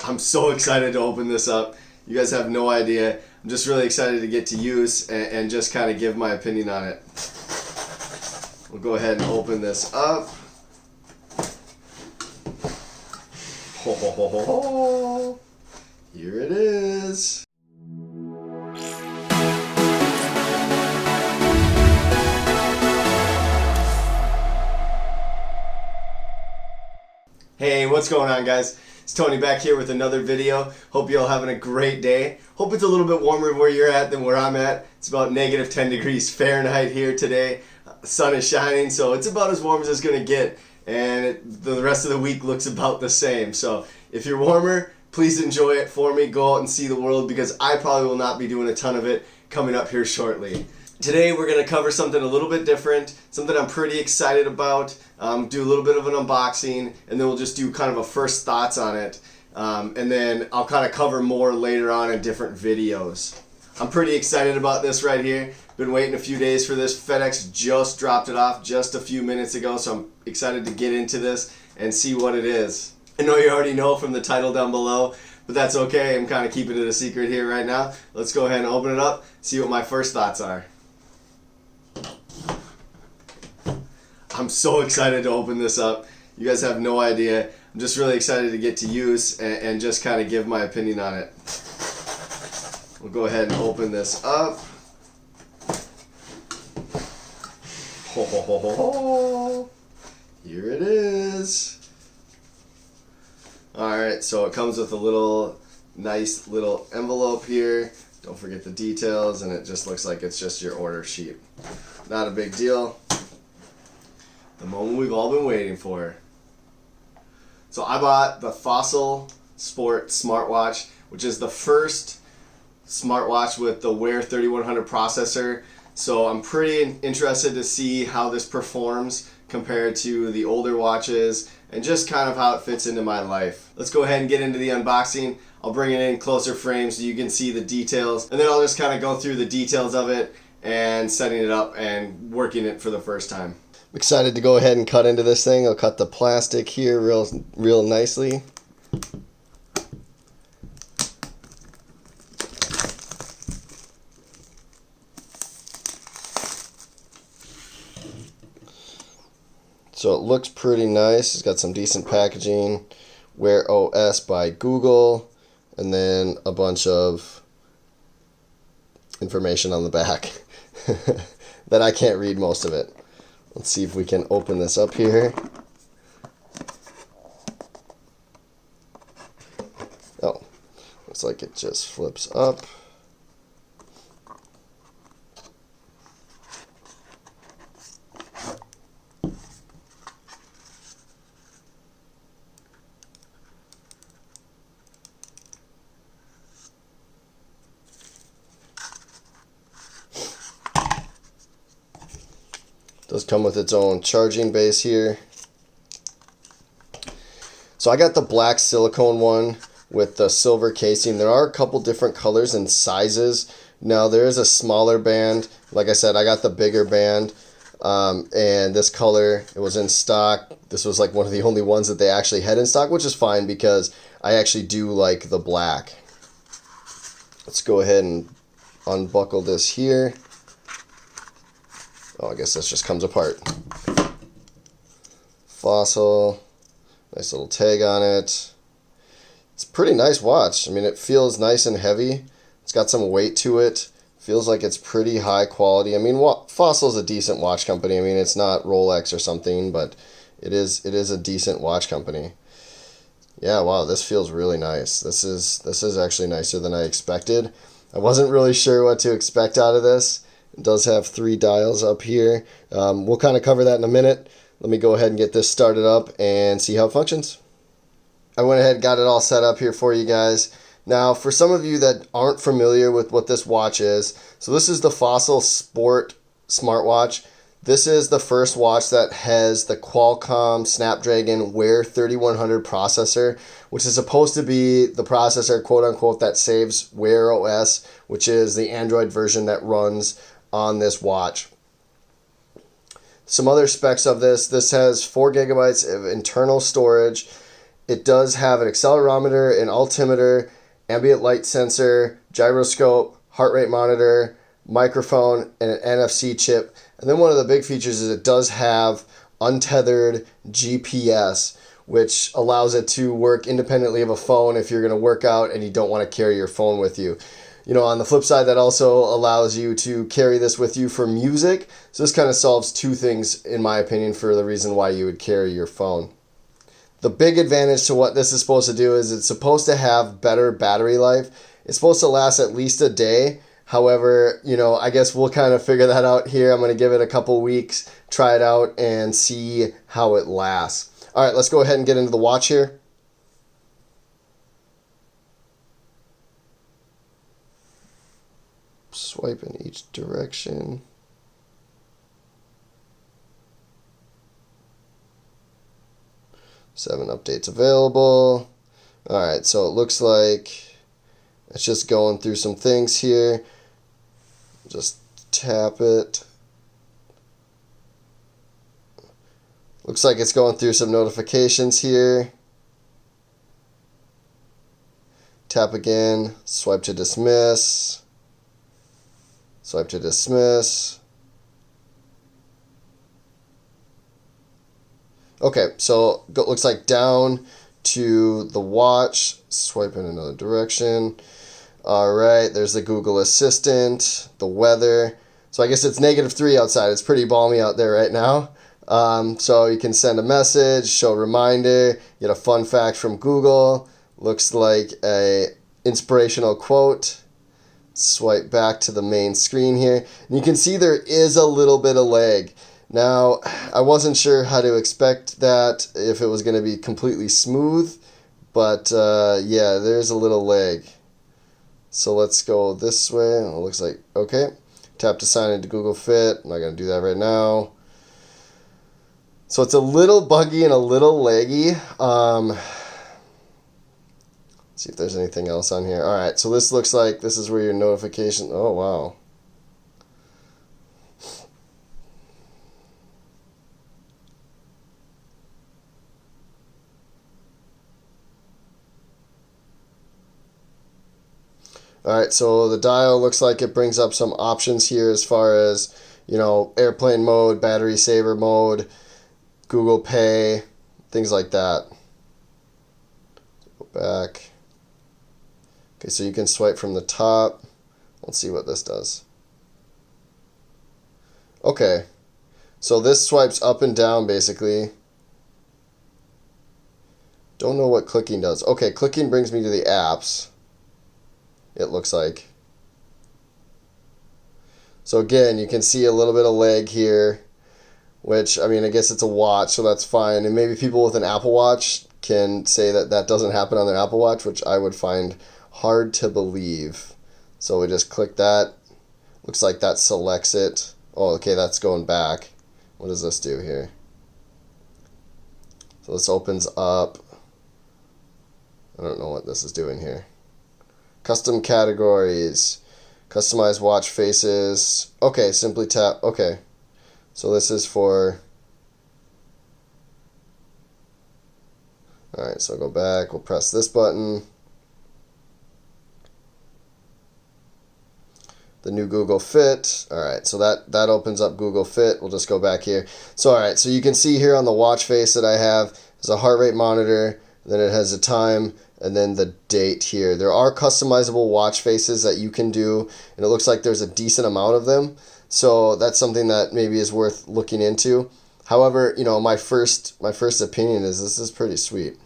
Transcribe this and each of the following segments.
I'm so excited to open this up. You guys have no idea. I'm just really excited to get to use and just kind of give my opinion on it. We'll go ahead and open this up. Ho, ho, ho, ho, ho. Here it is. Hey, what's going on, guys? It's Tony back here with another video. Hope you're all having a great day. Hope it's a little bit warmer where you're at than where I'm at. It's about negative 10 degrees Fahrenheit here today. The sun is shining, so it's about as warm as it's gonna get. And the rest of the week looks about the same. So if you're warmer, please enjoy it for me. Go out and see the world, because I probably will not be doing a ton of it coming up here shortly. Today we're going to cover something a little bit different, something I'm pretty excited about, do a little bit of an unboxing, and then we'll just do kind of a first thoughts on it. And then I'll kind of cover more later on in different videos. I'm pretty excited about this right here. Been waiting a few days for this. FedEx just dropped it off just a few minutes ago, so I'm excited to get into this and see what it is. I know you already know from the title down below, but that's okay. I'm kind of keeping it a secret here right now. Let's go ahead and open it up, see what my first thoughts are. I'm so excited to open this up. You guys have no idea. I'm just really excited to get to use and just kind of give my opinion on it. We'll go ahead and open this up. Ho, ho, ho, ho, ho. Here it is. Alright, so it comes with a nice little envelope here. Don't forget the details, and it just looks like it's just your order sheet. Not a big deal. The moment we've all been waiting for. So I bought the Fossil Sport smartwatch, which is the first smartwatch with the Wear 3100 processor. So I'm pretty interested to see how this performs compared to the older watches and just kind of how it fits into my life. Let's go ahead and get into the unboxing. I'll bring it in closer frame so you can see the details, and then I'll just kind of go through the details of it and setting it up and working it for the first time. I'm excited to go ahead and cut into this thing. I'll cut the plastic here real nicely. So it looks pretty nice. It's got some decent packaging. WearOS by Google, and then a bunch of information on the back that I can't read most of it. Let's see if we can open this up here. Oh, looks like it just flips up. Does come with its own charging base here. So I got the black silicone one with the silver casing. There are a couple different colors and sizes. Now there is a smaller band. Like I said, I got the bigger band, and this color, it was in stock. This was like one of the only ones that they actually had in stock, which is fine because I actually do like the black. Let's go ahead and unbuckle this here. Oh, I guess this just comes apart. Fossil, nice little tag on it. It's a pretty nice watch. I mean, it feels nice and heavy. It's got some weight to it. Feels like it's pretty high quality. I mean, Fossil's a decent watch company. I mean, it's not Rolex or something, but it is a decent watch company. Yeah, wow, this feels really nice. This is actually nicer than I expected. I wasn't really sure what to expect out of this. It does have 3 dials up here. We'll kind of cover that in a minute. Let me go ahead and get this started up and see how it functions. I went ahead and got it all set up here for you guys. Now, for some of you that aren't familiar with what this watch is, so this is the Fossil Sport smartwatch. This is the first watch that has the Qualcomm Snapdragon Wear 3100 processor, which is supposed to be the processor, quote unquote, that saves WearOS, which is the Android version that runs on this watch. Some other specs of this has 4 gigabytes of internal storage. it does have an accelerometer, an altimeter, ambient light sensor, gyroscope, heart rate monitor, microphone, and an NFC chip. And then one of the big features is it does have untethered GPS, which allows it to work independently of a phone if you're going to work out and you don't want to carry your phone with you. You know, on the flip side, that also allows you to carry this with you for music. So this kind of solves two things, in my opinion, for the reason why you would carry your phone. The big advantage to what this is supposed to do is it's supposed to have better battery life. It's supposed to last at least a day. However, you know, I guess we'll kind of figure that out here. I'm going to give it a couple weeks, try it out, and see how it lasts. All right, let's go ahead and get into the watch here. Swipe in each direction. Seven updates available. All right, so it looks like it's just going through some things here. Just tap it. Looks like it's going through some notifications here. Tap again. Swipe to dismiss. Swipe to dismiss. Okay, so looks like down to the watch. Swipe in another direction. All right, there's the Google Assistant, the weather. So I guess it's -3 outside. It's pretty balmy out there right now. So you can send a message, show a reminder, get a fun fact from Google. Looks like a inspirational quote. Swipe back to the main screen here. And you can see there is a little bit of lag. Now, I wasn't sure how to expect that, if it was going to be completely smooth. But yeah, there's a little lag. So let's go this way. It looks like, okay. Tap to sign into Google Fit. I'm not going to do that right now. So it's a little buggy and a little laggy. See if there's anything else on here. All right, so this looks like this is where your notification. Oh, wow. All right, so the dial looks like it brings up some options here as far as, you know, airplane mode, battery saver mode, Google Pay, things like that. Go back. Okay, so you can swipe from the top. Let's see what this does. Okay, so this swipes up and down basically. Don't know what clicking does. Okay, clicking brings me to the apps, it looks like. So again, you can see a little bit of lag here, which, I mean, I guess it's a watch, so that's fine. And maybe people with an Apple Watch can say that that doesn't happen on their Apple Watch, which I would find hard to believe. So we just click that. Looks like that selects it. Oh, okay, that's going back. What does this do here? So this opens up. I don't know what this is doing here. Custom categories. Customize watch faces. Okay, simply tap. Okay. So this is for... Alright, so go back. We'll press this button. The new Google Fit. Alright, so that opens up Google Fit. We'll just go back here. So alright, so you can see here on the watch face that I have, there's a heart rate monitor, then it has a time, and then the date here. There are customizable watch faces that you can do, and it looks like there's a decent amount of them. So that's something that maybe is worth looking into. However, you know, my first opinion is this is pretty sweet.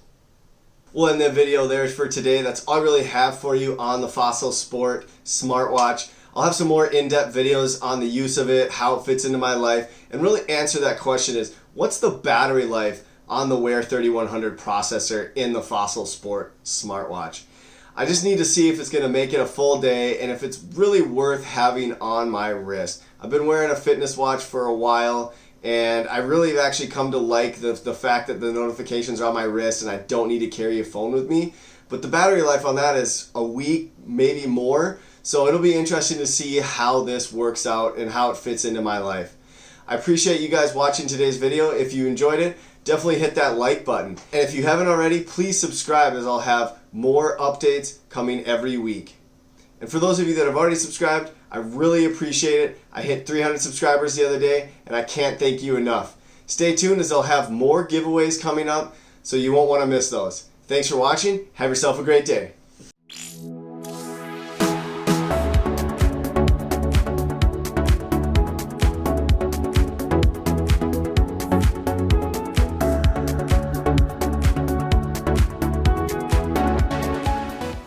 Well, in the video there for today, that's all I really have for you on the Fossil Sport smartwatch. I'll have some more in-depth videos on the use of it, how it fits into my life, and really answer that question is, what's the battery life on the Wear 3100 processor in the Fossil Sport smartwatch? I just need to see if it's going to make it a full day and if it's really worth having on my wrist. I've been wearing a fitness watch for a while, and I really have actually come to like the fact that the notifications are on my wrist and I don't need to carry a phone with me. But the battery life on that is a week, maybe more. So it'll be interesting to see how this works out and how it fits into my life. I appreciate you guys watching today's video. If you enjoyed it, definitely hit that like button. And if you haven't already, please subscribe, as I'll have more updates coming every week. And for those of you that have already subscribed, I really appreciate it. I hit 300 subscribers the other day, and I can't thank you enough. Stay tuned, as I'll have more giveaways coming up, so you won't want to miss those. Thanks for watching. Have yourself a great day.